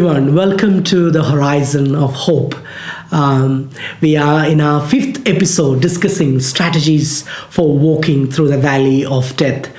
everyone. Welcome to the Horizon of Hope. We are in our 5th episode discussing strategies for walking through the valley of death.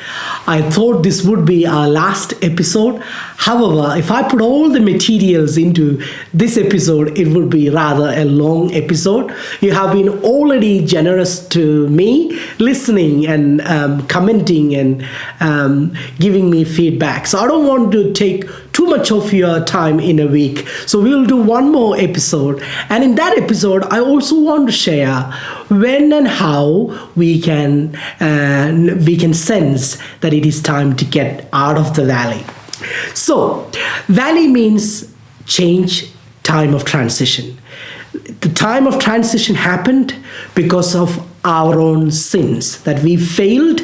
I thought this would be our last episode. However, if I put all the materials into this episode, it would be rather a long episode. You have been already generous to me, listening and commenting and giving me feedback. So I don't want to take too much of your time in a week. So we'll do one more episode. And in that episode, I also want to share when and how we can sense that it is time to get out of the valley. So, valley means change, time of transition. The time of transition happened because of our own sins, that we failed,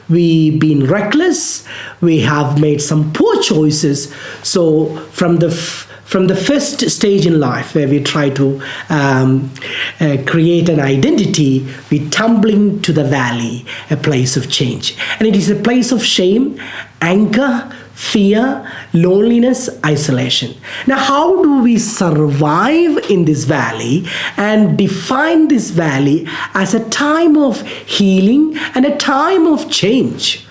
we've been reckless, we have made some poor choices. So from the first stage in life where we try to create an identity, we tumbling to the valley, a place of change. And it is a place of shame, anger, fear, loneliness, isolation. Now, how do we survive in this valley and define this valley as a time of healing and a time of change?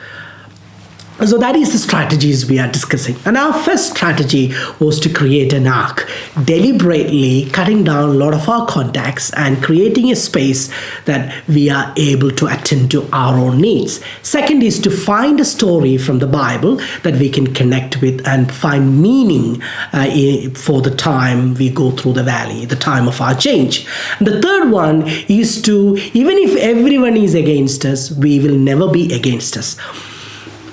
So that is the strategies we are discussing. And our first strategy was to create an arc, deliberately cutting down a lot of our contacts and creating a space that we are able to attend to our own needs. Second is to find a story from the Bible that we can connect with and find meaning for the time we go through the valley, the time of our change. And the third one is to, even if everyone is against us, we will never be against us.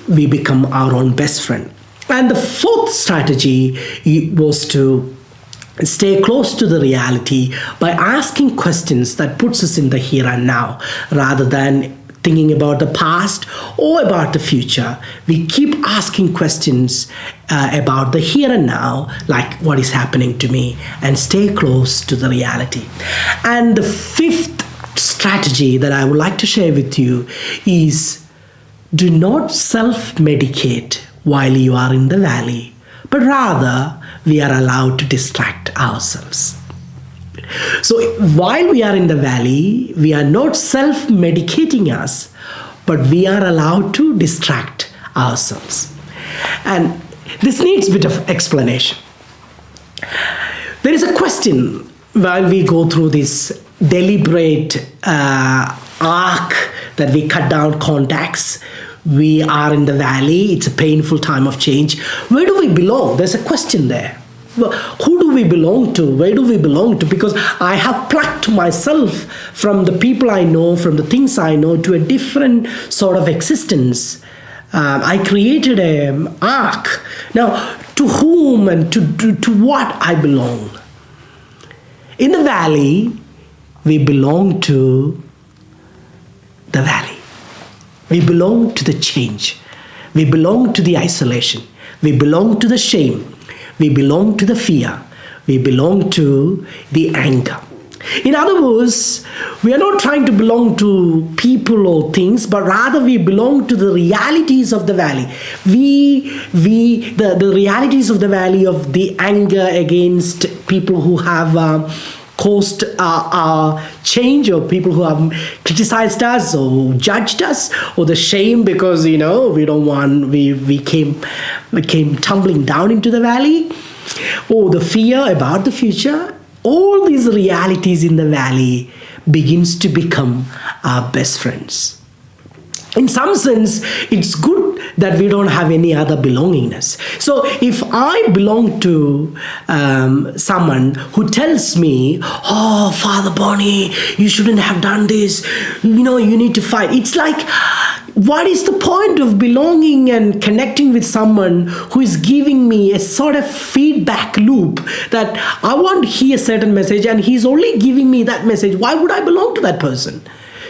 We become our own best friend. And the fourth strategy was to stay close to the reality by asking questions that puts us in the here and now, rather than thinking about the past or about the future. We keep asking questions about the here and now, like what is happening to me, and stay close to the reality. And the fifth strategy that I would like to share with you is, do not self-medicate while you are in the valley, but rather we are allowed to distract ourselves. So while we are in the valley, we are not self-medicating us, but we are allowed to distract ourselves. And this needs a bit of explanation. There is a question while we go through this deliberate arc that we cut down contacts. We are in the valley. It's a painful time of change. Where do we belong? There's a question there. Well, who do we belong to? Where do we belong to? Because I have plucked myself from the people I know, from the things I know, to a different sort of existence. I created an arc. Now, to whom and to what I belong? In the valley, we belong to the valley. We belong to the change. We belong to the isolation. We belong to the shame. We belong to the fear. We belong to the anger. In other words, we are not trying to belong to people or things, but rather we belong to the realities of the valley. The realities of the valley, of the anger against people who have caused our change, or people who have criticized us or judged us, or the shame because we don't want, we came tumbling down into the valley, or the fear about the future. All these realities in the valley begins to become our best friends. In some sense, it's good that we don't have any other belongingness. So if I belong to someone who tells me, oh, Father Bonnie, you shouldn't have done this, you need to fight. It's like, what is the point of belonging and connecting with someone who is giving me a sort of feedback loop that I want to hear a certain message and he's only giving me that message? Why would I belong to that person?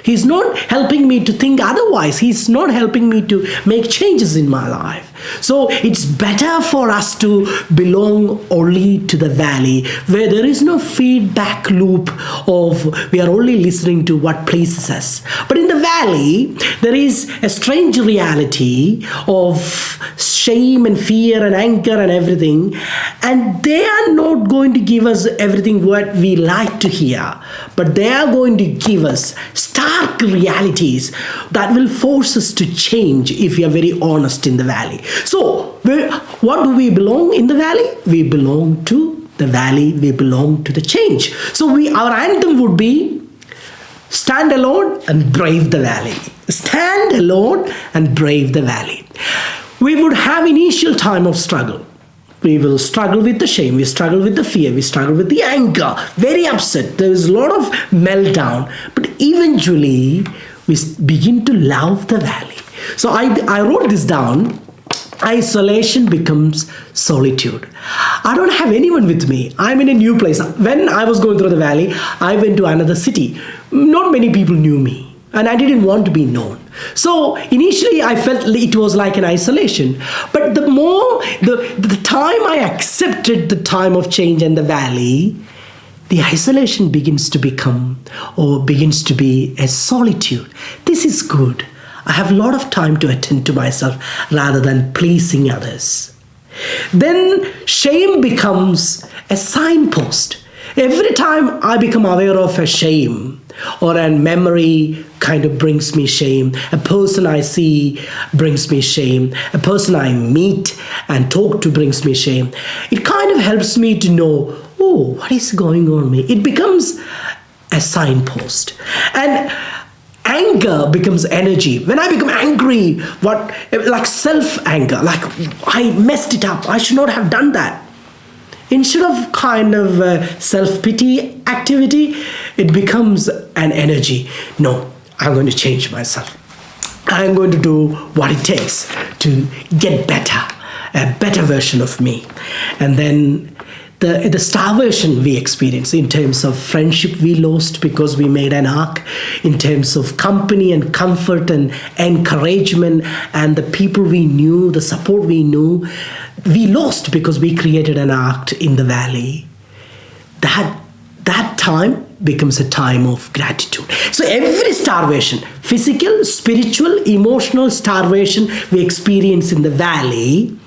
He's not helping me to think otherwise. He's not helping me to make changes in my life. So it's better for us to belong only to the valley, where there is no feedback loop of we are only listening to what pleases us. But in the valley, there is a strange reality of shame and fear and anger and everything. And they are not going to give us everything what we like to hear, but they are going to give us stark realities that will force us to change if we are very honest in the valley. So, what do we belong in the valley? We belong to the valley, we belong to the change. So, our anthem would be, stand alone and brave the valley. Stand alone and brave the valley. We would have initial time of struggle. We will struggle with the shame, we struggle with the fear, we struggle with the anger, very upset. There is a lot of meltdown, but eventually we begin to love the valley. So I wrote this down. Isolation becomes solitude. I don't have anyone with me. I'm in a new place. When I was going through the valley, I went to another city. Not many people knew me, and I didn't want to be known. So initially I felt it was like an isolation. But the time I accepted the time of change and the valley, the isolation begins to be a solitude. This is good. I have a lot of time to attend to myself rather than pleasing others. Then shame becomes a signpost. Every time I become aware of a shame or a memory kind of brings me shame, a person I see brings me shame, a person I meet and talk to brings me shame, it kind of helps me to know, oh, what is going on with me? It becomes a signpost. And anger becomes energy. When I become angry, like self-anger, like I messed it up, I should not have done that. Instead of kind of self-pity activity, it becomes an energy. No, I'm going to change myself. I'm going to do what it takes to get better, a better version of me. And then the starvation we experience in terms of friendship we lost because we made an arc, in terms of company and comfort and encouragement and the people we knew, the support we knew, we lost because we created an arc in the valley. That time becomes a time of gratitude. So every starvation, physical, spiritual, emotional starvation we experience in the valley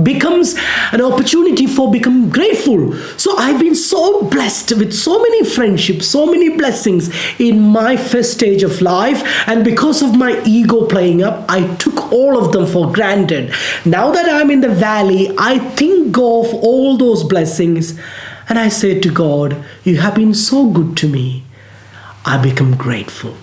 becomes an opportunity for becoming grateful. So I've been so blessed with so many friendships, so many blessings in my first stage of life, and because of my ego playing up, I took all of them for granted. Now that I'm in the valley, I think of all those blessings and I say to God, you have been so good to me. I become grateful.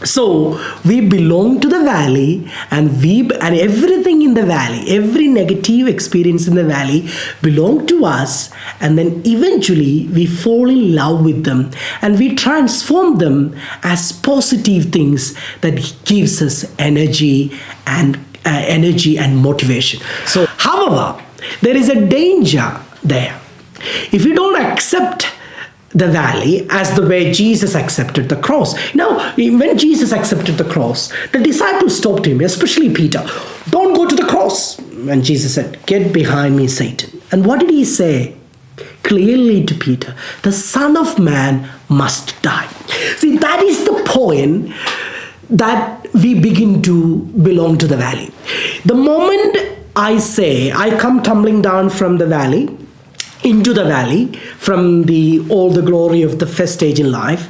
So we belong to the valley, and everything in the valley, every negative experience in the valley belong to us, and then eventually we fall in love with them and we transform them as positive things that gives us energy and motivation. So, however, there is a danger there. If you don't accept the valley as the way Jesus accepted the cross. Now, when Jesus accepted the cross, the disciples stopped him, especially Peter. Don't go to the cross. And Jesus said, get behind me, Satan. And what did he say? Clearly to Peter, the Son of Man must die. See, that is the point that we begin to belong to the valley. The moment I say, I come tumbling down from the valley, into the valley from all the glory of the first stage in life,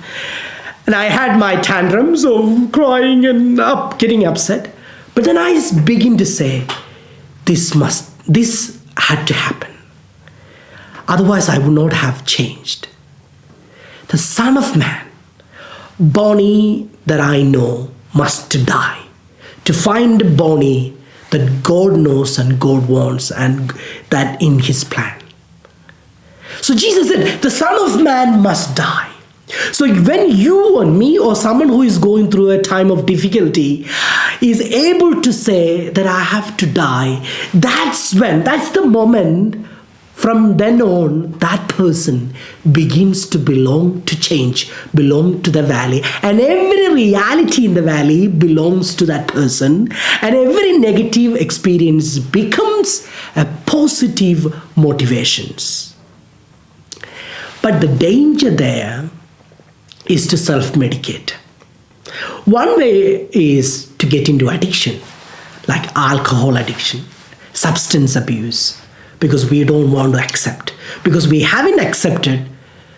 and I had my tantrums of crying and getting upset, but then I begin to say, this had to happen, otherwise I would not have changed. The Son of Man, Bonnie that I know, must die to find Bonnie that God knows and God wants, and that in his plan. So Jesus said, the Son of Man must die. So when you and me or someone who is going through a time of difficulty is able to say that I have to die, that's the moment from then on, that person begins to belong to change, belong to the valley. And every reality in the valley belongs to that person. And every negative experience becomes a positive motivations. But the danger there is to self-medicate. One way is to get into addiction, like alcohol addiction, substance abuse, because we don't want to accept, because we haven't accepted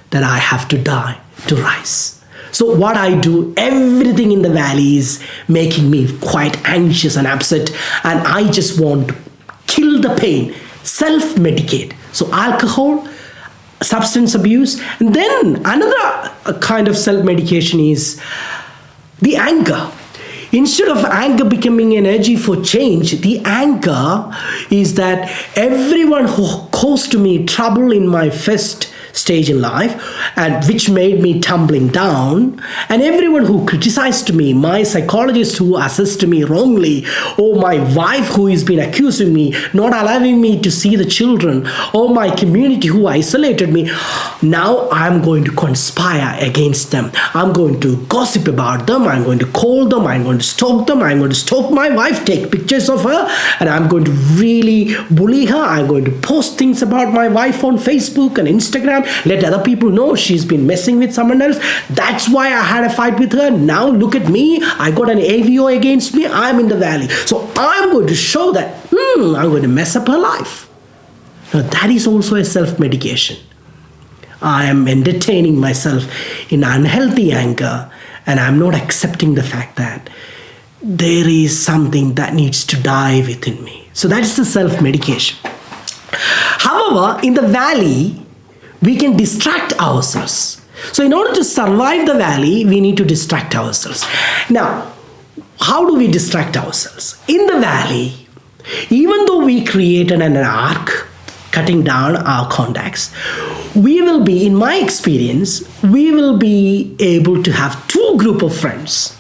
that I have to die to rise. So what I do, everything in the valley is making me quite anxious and upset, and I just want to kill the pain, self-medicate. So alcohol, substance abuse, and then another kind of self-medication is the anger. Instead of anger becoming energy for change, the anger is that everyone who caused me trouble in my first stage in life, and which made me tumbling down, and everyone who criticized me, my psychologist who assessed me wrongly, or my wife who has been accusing me, not allowing me to see the children, or my community who isolated me, now I'm going to conspire against them. I'm going to gossip about them, I'm going to call them, I'm going to stalk them, I'm going to stalk my wife, take pictures of her, and I'm going to really bully her. I'm going to post things about my wife on Facebook and Instagram, let other people know she's been messing with someone else. That's why I had a fight with her. Now look at me, I got an AVO against me, I'm in the valley. So I'm going to show that I'm going to mess up her life. Now that is also a self-medication. I am entertaining myself in unhealthy anger, and I'm not accepting the fact that there is something that needs to die within me. So that's the self-medication. However, in the valley, we can distract ourselves. So in order to survive the valley, we need to distract ourselves. Now, how do we distract ourselves? In the valley, even though we created an arc, cutting down our contacts, we will be, in my experience, we will be able to have two groups of friends.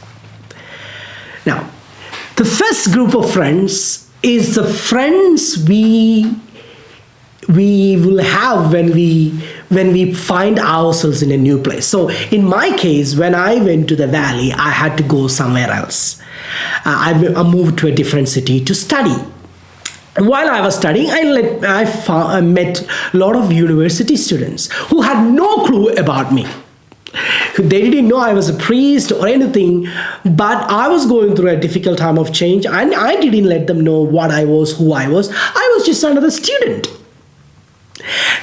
Now, the first group of friends is the friends we will have when we find ourselves in a new place. So in my case, when I went to the valley, I had to go somewhere else. I moved to a different city to study. While I was studying, I met a lot of university students who had no clue about me. They didn't know I was a priest or anything, but I was going through a difficult time of change, and I didn't let them know what I was, who I was. I was just another student.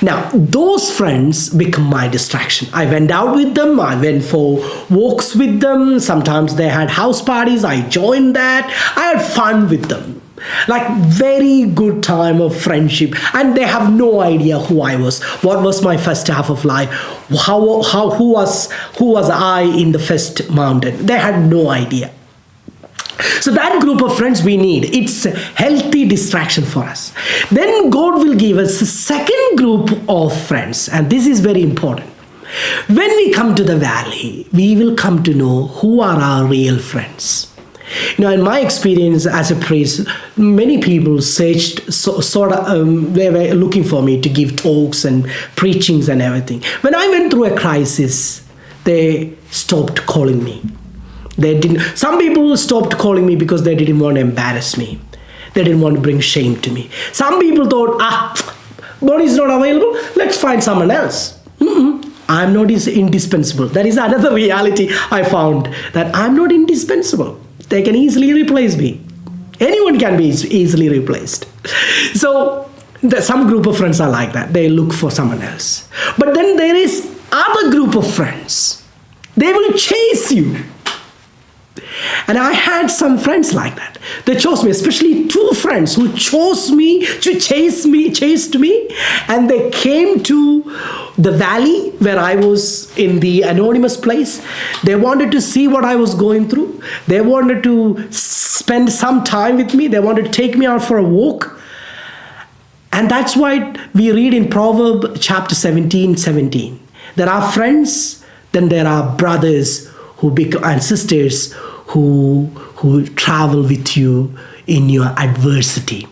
Now, those friends become my distraction. I went out with them, I went for walks with them, sometimes they had house parties, I joined that, I had fun with them. Like very good time of friendship, and they have no idea who I was, what was my first half of life, who was I in the first mountain. They had no idea. So that group of friends we need. It's a healthy distraction for us. Then God will give us a second group of friends, and this is very important. When we come to the valley, we will come to know who are our real friends. In my experience as a priest, many people searched, they were looking for me to give talks and preachings and everything. When I went through a crisis, they stopped calling me. Some people stopped calling me because they didn't want to embarrass me. They didn't want to bring shame to me. Some people thought, Bonnie's not available, let's find someone else. I'm not indispensable. That is another reality I found, that I'm not indispensable. They can easily replace me. Anyone can be easily replaced. So some group of friends are like that. They look for someone else. But then there is other group of friends. They will chase you. And I had some friends like that. They chose me, especially two friends who chose me, chased me, and they came to the valley where I was in the anonymous place. They wanted to see what I was going through. They wanted to spend some time with me. They wanted to take me out for a walk. And that's why we read in Proverbs chapter 17:17. There are friends, then there are brothers and sisters who travel with you in your adversity.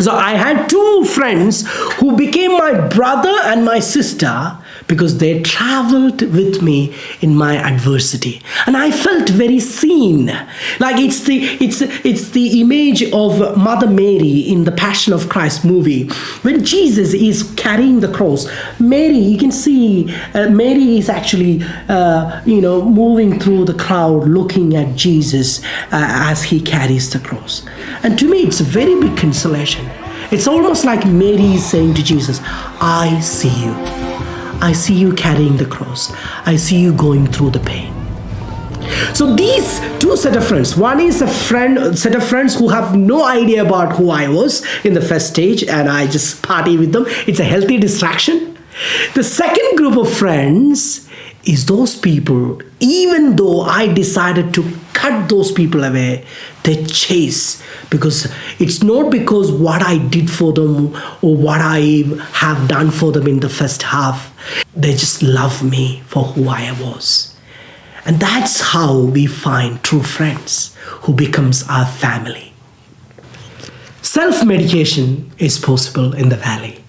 So I had two friends who became my brother and my sister because they traveled with me in my adversity, and I felt very seen. Like it's the image of Mother Mary in the Passion of Christ movie when Jesus is carrying the cross. Mary, you can see Mary is actually moving through the crowd, looking at Jesus as he carries the cross. And to me, it's a very big consolation. It's almost like Mary is saying to Jesus, I see you. I see you carrying the cross. I see you going through the pain. So these two set of friends, one is a set of friends who have no idea about who I was in the first stage, and I just party with them. It's a healthy distraction. The second group of friends is those people, even though I decided to cut those people away, they chase, because it's not because what I did for them or what I have done for them in the first half. They just love me for who I was. And that's how we find true friends who becomes our family. Self-medication is possible in the valley.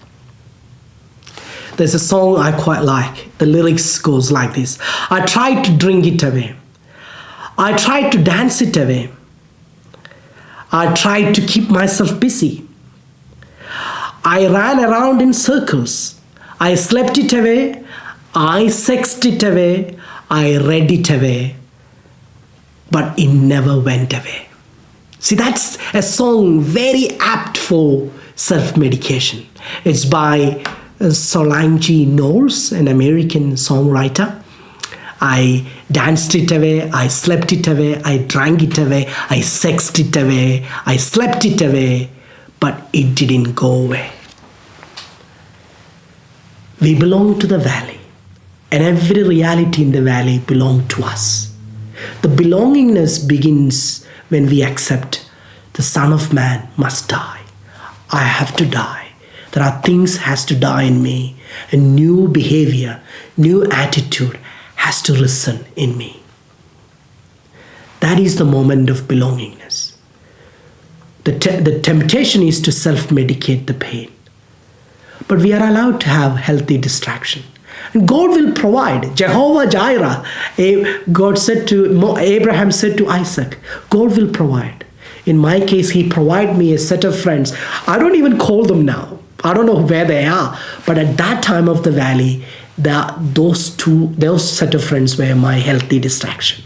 There's a song I quite like. The lyrics goes like this. I tried to drink it away. I tried to dance it away. I tried to keep myself busy. I ran around in circles. I slept it away. I sexed it away. I read it away. But it never went away. See, that's a song very apt for self-medication. It's by Solange Knowles, an American songwriter. I danced it away, I slept it away, I drank it away, I sexed it away, I slept it away, but it didn't go away. We belong to the valley, and every reality in the valley belongs to us. The belongingness begins when we accept the Son of Man must die. I have to die. There are things has to die in me. A new behavior, new attitude has to listen in me. That is the moment of belongingness. The temptation is to self-medicate the pain. But we are allowed to have healthy distraction. And God will provide. Jehovah Jireh, Abraham said to Isaac, God will provide. In my case, he provided me a set of friends. I don't even call them now. I don't know where they are. But at that time of the valley, those set of friends were my healthy distraction.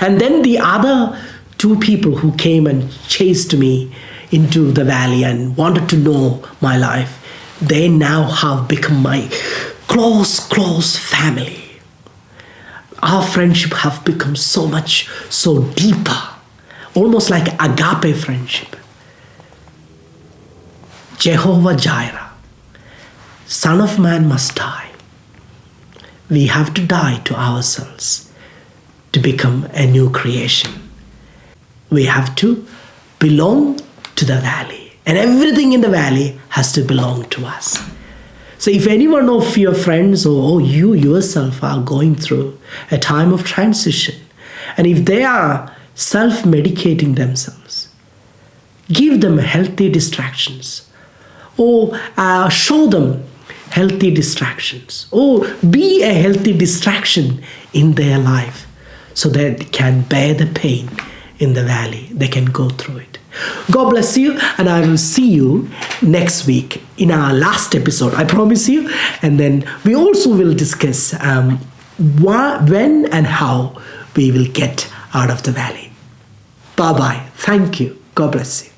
And then the other two people who came and chased me into the valley and wanted to know my life, they now have become my close family. Our friendship have become so deeper, almost like agape friendship. Jehovah Jireh, Son of Man must die. We have to die to ourselves to become a new creation. We have to belong to the valley, and everything in the valley has to belong to us. So if anyone of your friends or you yourself are going through a time of transition, and if they are self-medicating themselves, give them healthy distractions, or show them healthy distractions, or be a healthy distraction in their life so that they can bear the pain in the valley. They can go through it. God bless you, and I will see you next week in our last episode, I promise you. And then we also will discuss when and how we will get out of the valley. Bye-bye. Thank you. God bless you.